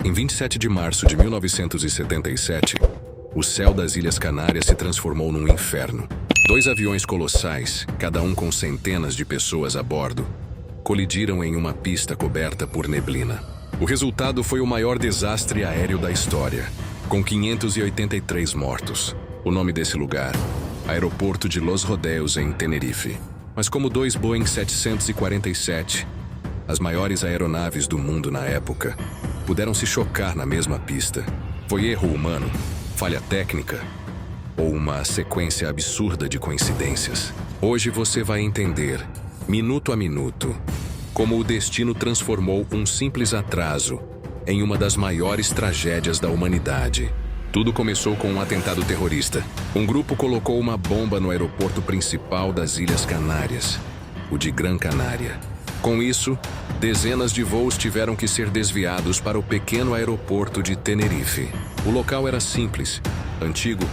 Em 27 de março de 1977, o céu das Ilhas Canárias se transformou num inferno. Dois aviões colossais, cada um com centenas de pessoas a bordo, colidiram em uma pista coberta por neblina. O resultado foi o maior desastre aéreo da história, com 583 mortos. O nome desse lugar, Aeroporto de Los Rodeos, em Tenerife. Mas como dois Boeing 747, as maiores aeronaves do mundo na época, puderam se chocar na mesma pista. Foi erro humano, falha técnica ou uma sequência absurda de coincidências? Hoje você vai entender, minuto a minuto, como o destino transformou um simples atraso em uma das maiores tragédias da humanidade. Tudo começou com um atentado terrorista. Um grupo colocou uma bomba no aeroporto principal das Ilhas Canárias, o de Gran Canária. Com isso, dezenas de voos tiveram que ser desviados para o pequeno aeroporto de Tenerife. O local era simples, antigo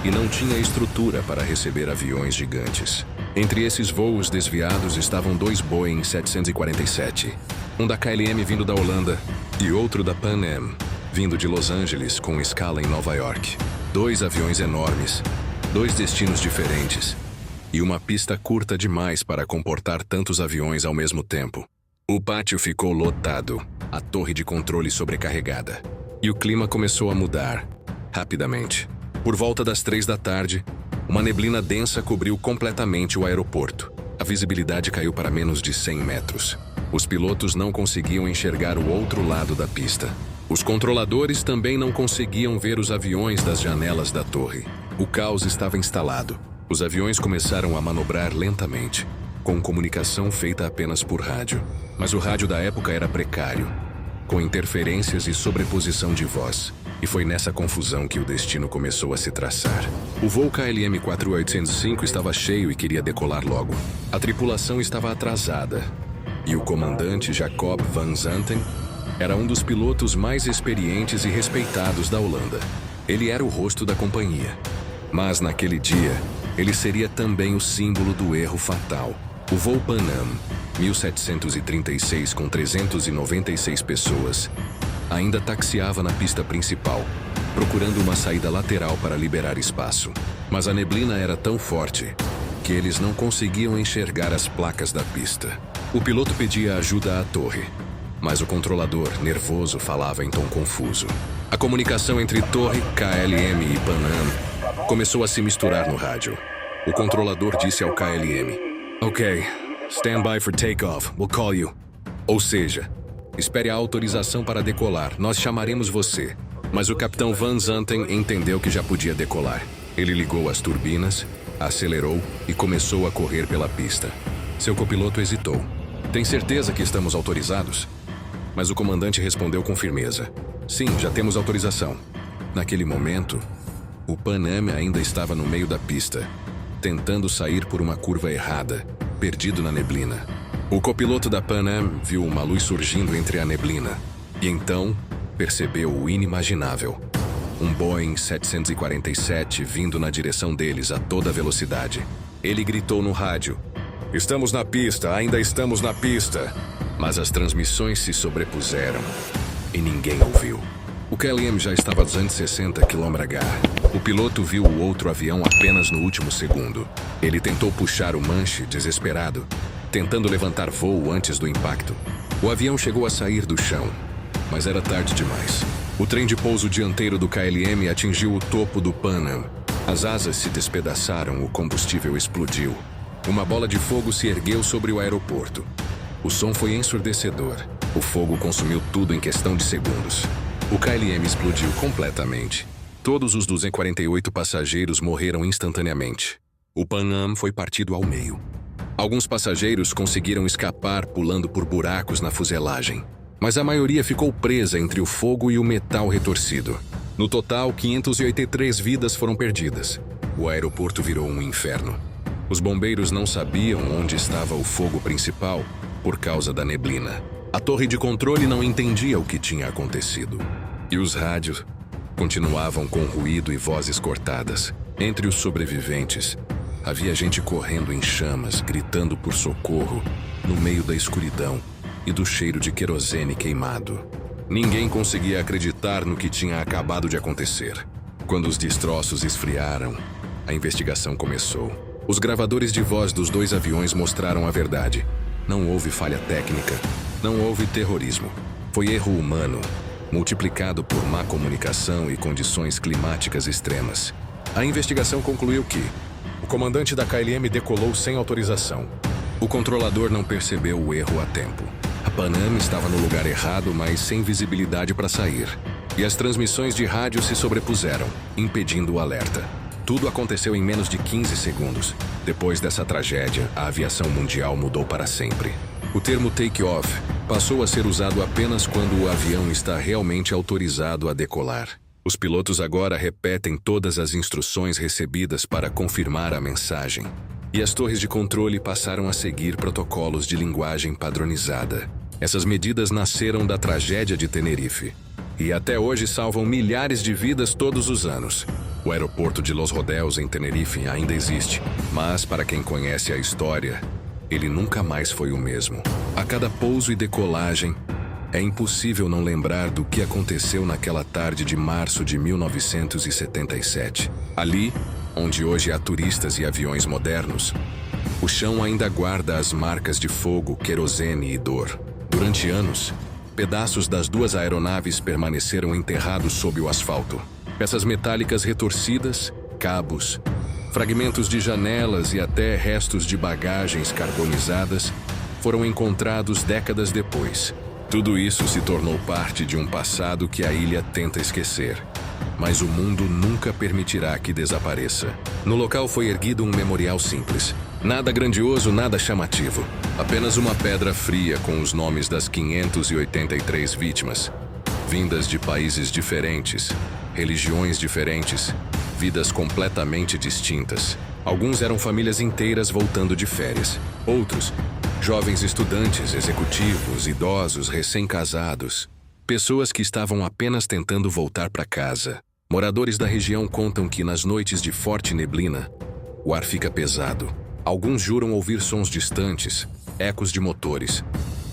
e não tinha estrutura para receber aviões gigantes. Entre esses voos desviados estavam dois Boeing 747, um da KLM vindo da Holanda e outro da Pan Am, vindo de Los Angeles com escala em Nova York. Dois aviões enormes, dois destinos diferentes e uma pista curta demais para comportar tantos aviões ao mesmo tempo. O pátio ficou lotado, a torre de controle sobrecarregada, e o clima começou a mudar, rapidamente. Por volta das 3 da tarde, uma neblina densa cobriu completamente o aeroporto. A visibilidade caiu para menos de 100 metros. Os pilotos não conseguiam enxergar o outro lado da pista. Os controladores também não conseguiam ver os aviões das janelas da torre. O caos estava instalado. Os aviões começaram a manobrar lentamente, com comunicação feita apenas por rádio. Mas o rádio da época era precário, com interferências e sobreposição de voz. E foi nessa confusão que o destino começou a se traçar. O voo KLM 4805 estava cheio e queria decolar logo. A tripulação estava atrasada, e o comandante Jacob van Zanten era um dos pilotos mais experientes e respeitados da Holanda. Ele era o rosto da companhia. Mas naquele dia, ele seria também o símbolo do erro fatal. O voo Pan Am 1736 com 396 pessoas ainda taxiava na pista principal, procurando uma saída lateral para liberar espaço. Mas a neblina era tão forte que eles não conseguiam enxergar as placas da pista. O piloto pedia ajuda à torre, mas o controlador, nervoso, falava em tom confuso. A comunicação entre torre, KLM e Pan Am começou a se misturar no rádio. O controlador disse ao KLM: "Ok, stand by for takeoff, we'll call you." Ou seja, espere a autorização para decolar, nós chamaremos você. Mas o capitão Van Zanten entendeu que já podia decolar. Ele ligou as turbinas, acelerou e começou a correr pela pista. Seu copiloto hesitou. "Tem certeza que estamos autorizados?" Mas o comandante respondeu com firmeza: "Sim, já temos autorização." Naquele momento, o Pan Am ainda estava no meio da pista, tentando sair por uma curva errada, perdido na neblina. O copiloto da Pan Am viu uma luz surgindo entre a neblina e então percebeu o inimaginável. Um Boeing 747 vindo na direção deles a toda velocidade. Ele gritou no rádio: "Estamos na pista, ainda estamos na pista." Mas as transmissões se sobrepuseram e ninguém ouviu. O KLM já estava a 260 km/h. O piloto viu o outro avião apenas no último segundo. Ele tentou puxar o manche, desesperado, tentando levantar voo antes do impacto. O avião chegou a sair do chão, mas era tarde demais. O trem de pouso dianteiro do KLM atingiu o topo do Pan Am. As asas se despedaçaram, o combustível explodiu. Uma bola de fogo se ergueu sobre o aeroporto. O som foi ensurdecedor. O fogo consumiu tudo em questão de segundos. O KLM explodiu completamente. Todos os 248 passageiros morreram instantaneamente. O Pan Am foi partido ao meio. Alguns passageiros conseguiram escapar pulando por buracos na fuselagem, mas a maioria ficou presa entre o fogo e o metal retorcido. No total, 583 vidas foram perdidas. O aeroporto virou um inferno. Os bombeiros não sabiam onde estava o fogo principal por causa da neblina. A torre de controle não entendia o que tinha acontecido. E os rádios continuavam com ruído e vozes cortadas. Entre os sobreviventes, havia gente correndo em chamas, gritando por socorro, no meio da escuridão e do cheiro de querosene queimado. Ninguém conseguia acreditar no que tinha acabado de acontecer. Quando os destroços esfriaram, a investigação começou. Os gravadores de voz dos 2 aviões mostraram a verdade. Não houve falha técnica, não houve terrorismo. Foi erro humano, multiplicado por má comunicação e condições climáticas extremas. A investigação concluiu que o comandante da KLM decolou sem autorização. O controlador não percebeu o erro a tempo. A Pan Am estava no lugar errado, mas sem visibilidade para sair. E as transmissões de rádio se sobrepuseram, impedindo o alerta. Tudo aconteceu em menos de 15 segundos. Depois dessa tragédia, a aviação mundial mudou para sempre. O termo take-off passou a ser usado apenas quando o avião está realmente autorizado a decolar. Os pilotos agora repetem todas as instruções recebidas para confirmar a mensagem. E as torres de controle passaram a seguir protocolos de linguagem padronizada. Essas medidas nasceram da tragédia de Tenerife. E até hoje salvam milhares de vidas todos os anos. O aeroporto de Los Rodeos, em Tenerife, ainda existe. Mas, para quem conhece a história, ele nunca mais foi o mesmo. A cada pouso e decolagem, é impossível não lembrar do que aconteceu naquela tarde de março de 1977. Ali, onde hoje há turistas e aviões modernos, o chão ainda guarda as marcas de fogo, querosene e dor. Durante anos, pedaços das 2 aeronaves permaneceram enterrados sob o asfalto. Peças metálicas retorcidas, cabos, fragmentos de janelas e até restos de bagagens carbonizadas foram encontrados décadas depois. Tudo isso se tornou parte de um passado que a ilha tenta esquecer. Mas o mundo nunca permitirá que desapareça. No local foi erguido um memorial simples. Nada grandioso, nada chamativo. Apenas uma pedra fria com os nomes das 583 vítimas. Vindas de países diferentes, religiões diferentes, vidas completamente distintas. Alguns eram famílias inteiras voltando de férias. Outros, jovens estudantes, executivos, idosos, recém-casados. Pessoas que estavam apenas tentando voltar para casa. Moradores da região contam que nas noites de forte neblina, o ar fica pesado. Alguns juram ouvir sons distantes, ecos de motores,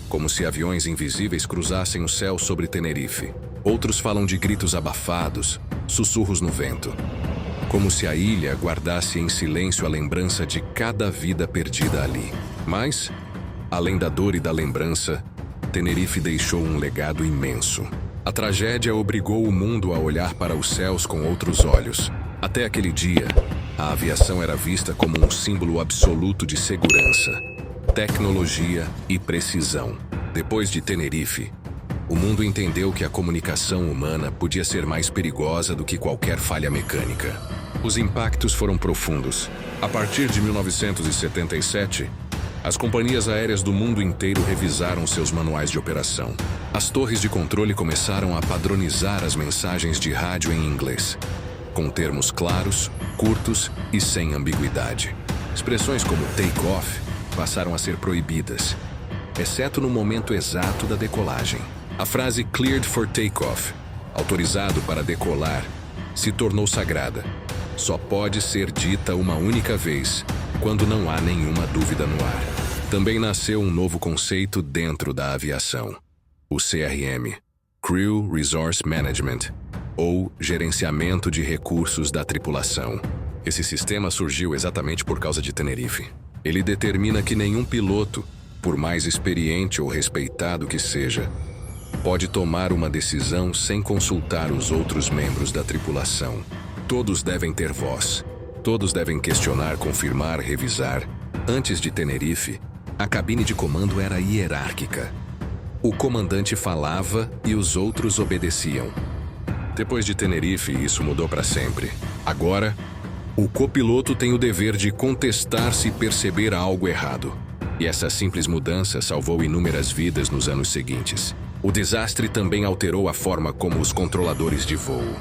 como se aviões invisíveis cruzassem o céu sobre Tenerife. Outros falam de gritos abafados, sussurros no vento, como se a ilha guardasse em silêncio a lembrança de cada vida perdida ali. Mas, além da dor e da lembrança, Tenerife deixou um legado imenso. A tragédia obrigou o mundo a olhar para os céus com outros olhos. Até aquele dia, a aviação era vista como um símbolo absoluto de segurança, tecnologia e precisão. Depois de Tenerife, o mundo entendeu que a comunicação humana podia ser mais perigosa do que qualquer falha mecânica. Os impactos foram profundos. A partir de 1977, as companhias aéreas do mundo inteiro revisaram seus manuais de operação. As torres de controle começaram a padronizar as mensagens de rádio em inglês, com termos claros, curtos e sem ambiguidade. Expressões como take-off passaram a ser proibidas, exceto no momento exato da decolagem. A frase cleared for takeoff, autorizado para decolar, se tornou sagrada. Só pode ser dita uma única vez, quando não há nenhuma dúvida no ar. Também nasceu um novo conceito dentro da aviação, o CRM, Crew Resource Management, ou Gerenciamento de Recursos da Tripulação. Esse sistema surgiu exatamente por causa de Tenerife. Ele determina que nenhum piloto, por mais experiente ou respeitado que seja, pode tomar uma decisão sem consultar os outros membros da tripulação. Todos devem ter voz. Todos devem questionar, confirmar, revisar. Antes de Tenerife, a cabine de comando era hierárquica. O comandante falava e os outros obedeciam. Depois de Tenerife, isso mudou para sempre. Agora, o copiloto tem o dever de contestar se perceber algo errado. E essa simples mudança salvou inúmeras vidas nos anos seguintes. O desastre também alterou a forma como os controladores de voo.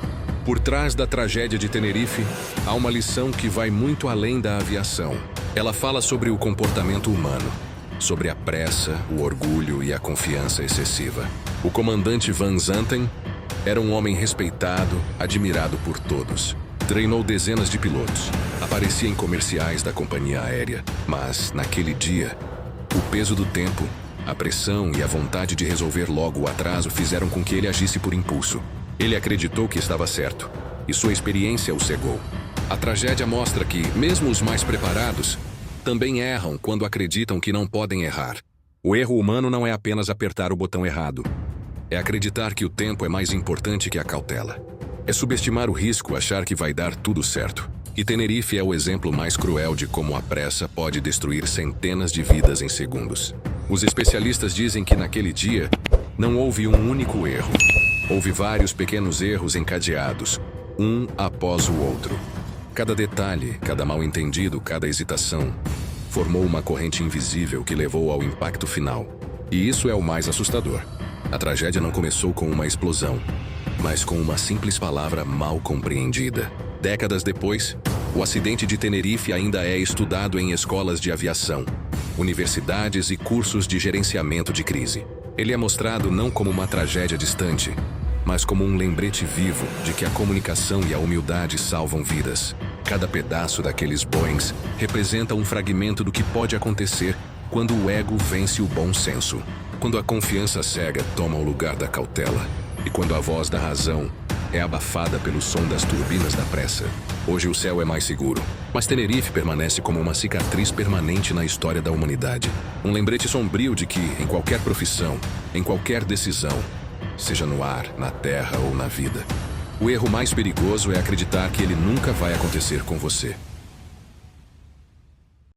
Por trás da tragédia de Tenerife, há uma lição que vai muito além da aviação. Ela fala sobre o comportamento humano, sobre a pressa, o orgulho e a confiança excessiva. O comandante Van Zanten era um homem respeitado, admirado por todos. Treinou dezenas de pilotos, aparecia em comerciais da companhia aérea, mas, naquele dia, o peso do tempo, A pressão e a vontade de resolver logo o atraso fizeram com que ele agisse por impulso. Ele acreditou que estava certo, e sua experiência o cegou. A tragédia mostra que, mesmo os mais preparados, também erram quando acreditam que não podem errar. O erro humano não é apenas apertar o botão errado. É acreditar que o tempo é mais importante que a cautela. É subestimar o risco, achar que vai dar tudo certo. E Tenerife é o exemplo mais cruel de como a pressa pode destruir centenas de vidas em segundos. Os especialistas dizem que naquele dia não houve um único erro. Houve vários pequenos erros encadeados, um após o outro. Cada detalhe, cada mal-entendido, cada hesitação formou uma corrente invisível que levou ao impacto final. E isso é o mais assustador. A tragédia não começou com uma explosão, mas com uma simples palavra mal compreendida. Décadas depois, o acidente de Tenerife ainda é estudado em escolas de aviação, universidades e cursos de gerenciamento de crise. Ele é mostrado não como uma tragédia distante, mas como um lembrete vivo de que a comunicação e a humildade salvam vidas. Cada pedaço daqueles Boeings representa um fragmento do que pode acontecer quando o ego vence o bom senso, quando a confiança cega toma o lugar da cautela e quando a voz da razão é abafada pelo som das turbinas da pressa. Hoje o céu é mais seguro, mas Tenerife permanece como uma cicatriz permanente na história da humanidade. Um lembrete sombrio de que, em qualquer profissão, em qualquer decisão, seja no ar, na terra ou na vida, o erro mais perigoso é acreditar que ele nunca vai acontecer com você.